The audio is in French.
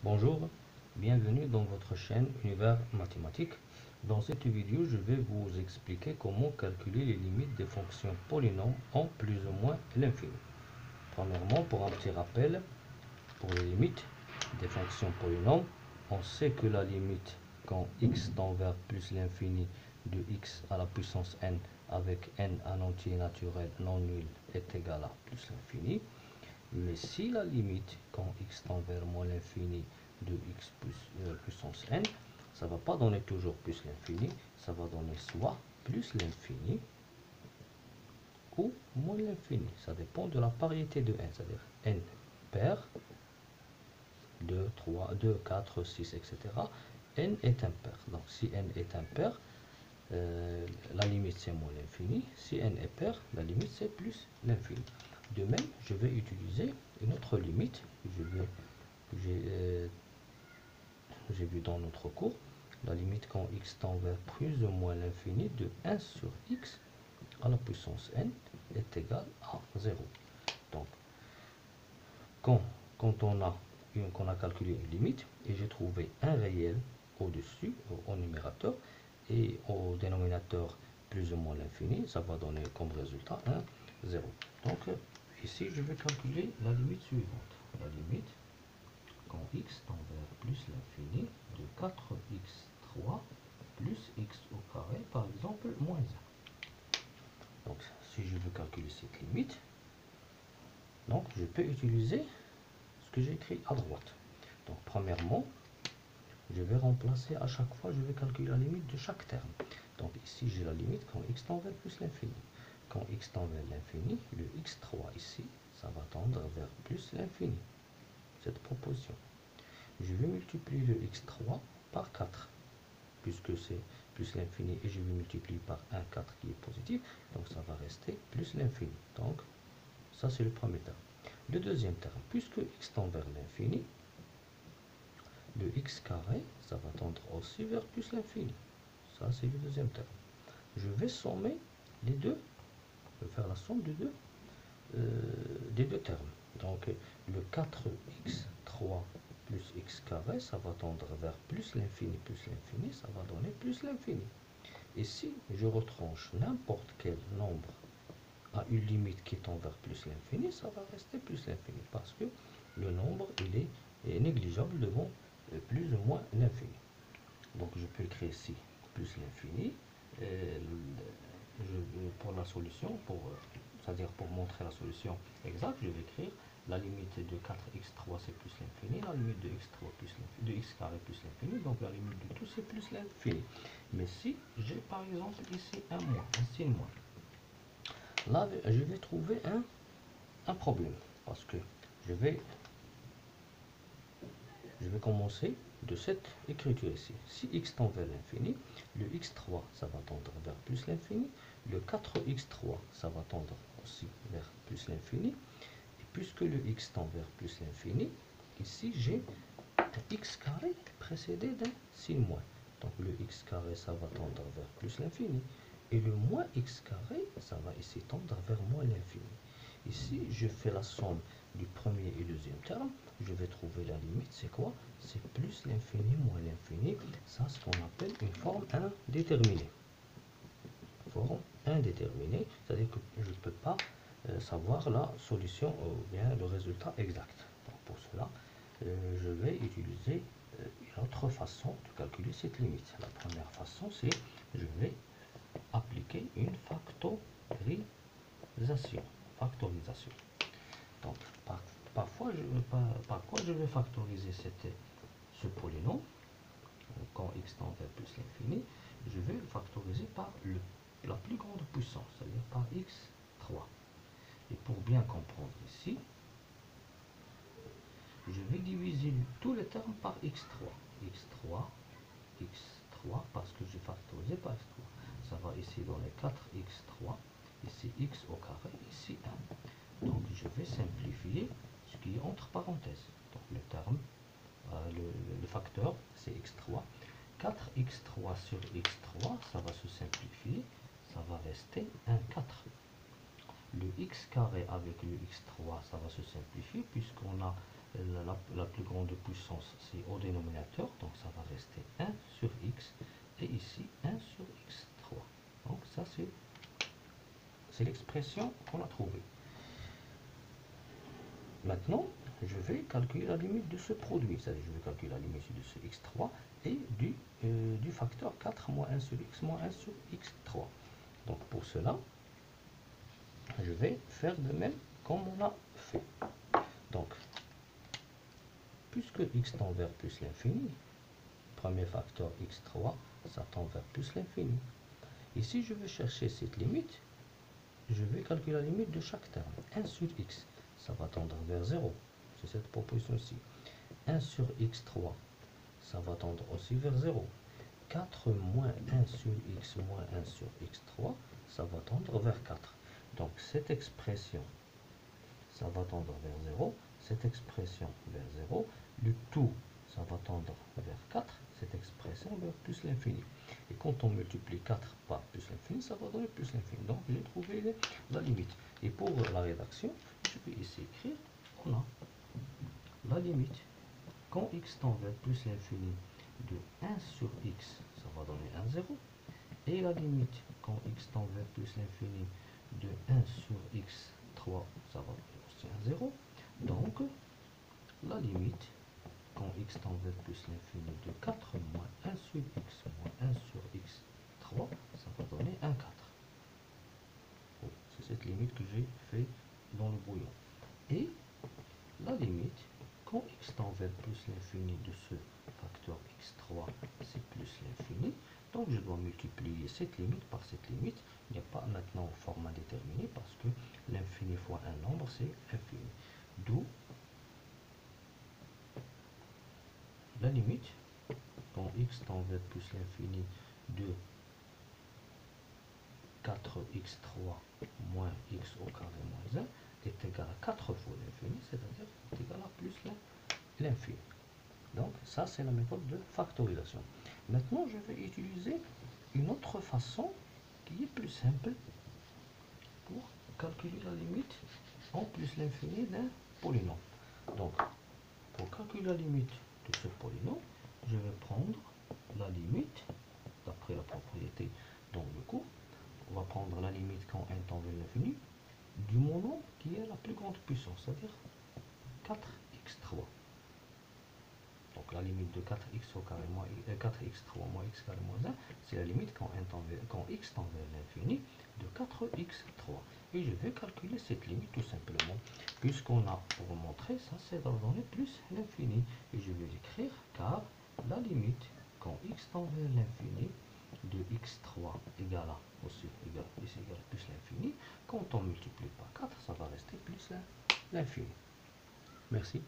Bonjour, bienvenue dans votre chaîne Univers Mathématiques. Dans cette vidéo, je vais vous expliquer comment calculer les limites des fonctions polynômes en plus ou moins l'infini. Premièrement, pour un petit rappel, pour les limites des fonctions polynômes, on sait que la limite quand x tend vers plus l'infini de x à la puissance n avec n un entier naturel non nul est égal à plus l'infini. Mais si la limite quand x tend vers moins l'infini de x puissance n, ça ne va pas donner toujours plus l'infini, ça va donner soit plus l'infini ou moins l'infini. Ça dépend de la parité de n, c'est-à-dire n pair, 2, 3, 2, 4, 6, etc. n est impair. Donc si n est impair, la limite c'est moins l'infini. Si n est pair, la limite c'est plus l'infini. De même, je vais utiliser une autre limite. J'ai vu dans notre cours, la limite quand x tend vers plus ou moins l'infini de 1 sur x à la puissance n est égal à 0. Donc, quand on a calculé une limite et j'ai trouvé un réel au-dessus, au numérateur, et au dénominateur plus ou moins l'infini, ça va donner comme résultat 1, 0. Donc, ici, je vais calculer la limite suivante. La limite quand x tend vers plus l'infini de 4x3 plus x au carré, par exemple, moins 1. Donc, si je veux calculer cette limite, donc je peux utiliser ce que j'ai écrit à droite. Donc, premièrement, je vais remplacer à chaque fois, je vais calculer la limite de chaque terme. Donc, ici, j'ai la limite quand x tend vers plus l'infini. Quand x tend vers l'infini, le x3 ici, ça va tendre vers plus l'infini. Cette proposition. Je vais multiplier le x3 par 4, puisque c'est plus l'infini, et je vais multiplier par 1, 4 qui est positif, donc ça va rester plus l'infini. Donc, ça c'est le premier terme. Le deuxième terme, puisque x tend vers l'infini, le x carré, ça va tendre aussi vers plus l'infini. Ça c'est le deuxième terme. Je vais sommer les deux, je vais faire la somme des deux termes. Donc, le 4x3 plus x carré, ça va tendre vers plus l'infini, ça va donner plus l'infini. Et si je retranche n'importe quel nombre à une limite qui tend vers plus l'infini, ça va rester plus l'infini, parce que le nombre, il est négligeable devant plus ou moins l'infini. Donc, je peux écrire ici plus l'infini. Pour la solution, c'est-à-dire pour montrer la solution exacte, je vais écrire la limite de 4x3 c'est plus l'infini, la limite de x3 plus l'infini, de x carré plus l'infini, donc la limite de tout c'est plus l'infini. Mais si j'ai par exemple ici un moins, un signe moins, là je vais trouver un problème, parce que je vais commencer de cette écriture ici. Si x tend vers l'infini, le x3 ça va tendre vers plus l'infini, le 4x3 ça va tendre aussi vers plus l'infini, et puisque le x tend vers plus l'infini, ici j'ai un x carré précédé d'un signe moins. Donc le x carré ça va tendre vers plus l'infini, et le moins x carré ça va ici tendre vers moins l'infini. Ici je fais la somme du premier et deuxième terme, je vais trouver la limite, c'est quoi? C'est plus l'infini moins l'infini. Ça, ce qu'on appelle une forme indéterminée. Forme indéterminée, c'est-à-dire que je ne peux pas savoir la solution ou bien le résultat exact. Donc pour cela, je vais utiliser une autre façon de calculer cette limite. La première façon, c'est je vais appliquer une factorisation. Donc, par quoi je vais factoriser ce polynôme quand x tend vers plus l'infini, je vais le factoriser par la plus grande puissance, c'est-à-dire par x3. Et pour bien comprendre ici, je vais diviser tous les termes par x3. x3, parce que j'ai factorisé par x3. Ça va ici donner 4x3, ici x au carré, ici 1. Donc je vais simplifier ce qui est entre parenthèses. Donc le terme, le facteur, c'est x3. 4x3 sur x3, ça va se simplifier, ça va rester 1, 4. Le x carré avec le x3, ça va se simplifier puisqu'on a la plus grande puissance, c'est au dénominateur, donc ça va rester 1 sur x, et ici 1 sur x3. Donc ça, c'est l'expression qu'on a trouvée. Maintenant, je vais calculer la limite de ce produit, c'est-à-dire je vais calculer la limite de ce x3 et du facteur 4 moins 1 sur x moins 1 sur x3. Donc pour cela, je vais faire de même comme on a fait. Donc, puisque x tend vers plus l'infini, premier facteur x3, ça tend vers plus l'infini. Et si je veux chercher cette limite, je vais calculer la limite de chaque terme. 1 sur x, ça va tendre vers 0. C'est cette proposition-ci. 1 sur x3, ça va tendre aussi vers 0. 4 moins 1 sur x moins 1 sur x3, ça va tendre vers 4. Donc cette expression, ça va tendre vers 0. Cette expression vers 0. Le tout, ça va tendre vers 4. Cette expression vers plus l'infini. Et quand on multiplie 4 par plus l'infini, ça va donner plus l'infini. Donc j'ai trouvé la limite. Et pour la rédaction, je vais ici écrire, on a la limite. Quand x tend vers plus l'infini de 1 sur x, ça va donner 1, 0. Et la limite, quand x tend vers plus l'infini de 1 sur x3, ça va donner aussi 1, 0. Donc, la limite, quand x tend vers plus l'infini de 4 moins 1 sur x moins 1 sur x3, ça va donner 1, 4. Bon, c'est cette limite que j'ai fait dans le brouillon. Et la limite, quand x tend vers plus l'infini de ce facteur x3, c'est plus l'infini. Donc je dois multiplier cette limite par cette limite. Il n'y a pas maintenant format déterminé parce que l'infini fois un nombre, c'est infini. D'où la limite, quand x tend vers plus l'infini de 4x3 moins x au carré moins 1 est égal à 4 fois l'infini, c'est-à-dire est égal à plus l'infini. Donc ça, c'est la méthode de factorisation. Maintenant, je vais utiliser une autre façon qui est plus simple pour calculer la limite en plus l'infini d'un polynôme. Donc, pour calculer la limite de ce polynôme, je vais prendre la limite, d'après la propriété dans le cours, on va prendre la limite quand n tend vers l'infini du monombre qui est la plus grande puissance, c'est-à-dire 4x3. Donc la limite de 4x au carré moins 4x3 moins x carré moins 1, c'est la limite quand x tend vers l'infini de 4x3. Et je vais calculer cette limite tout simplement. Puisqu'on a pour montrer, ça c'est dans donner plus l'infini. Et je vais écrire car la limite quand x tend vers l'infini de x3 égale à aussi égale à plus l'infini, quand on multiplie par 4, ça va rester plus l'infini. Merci.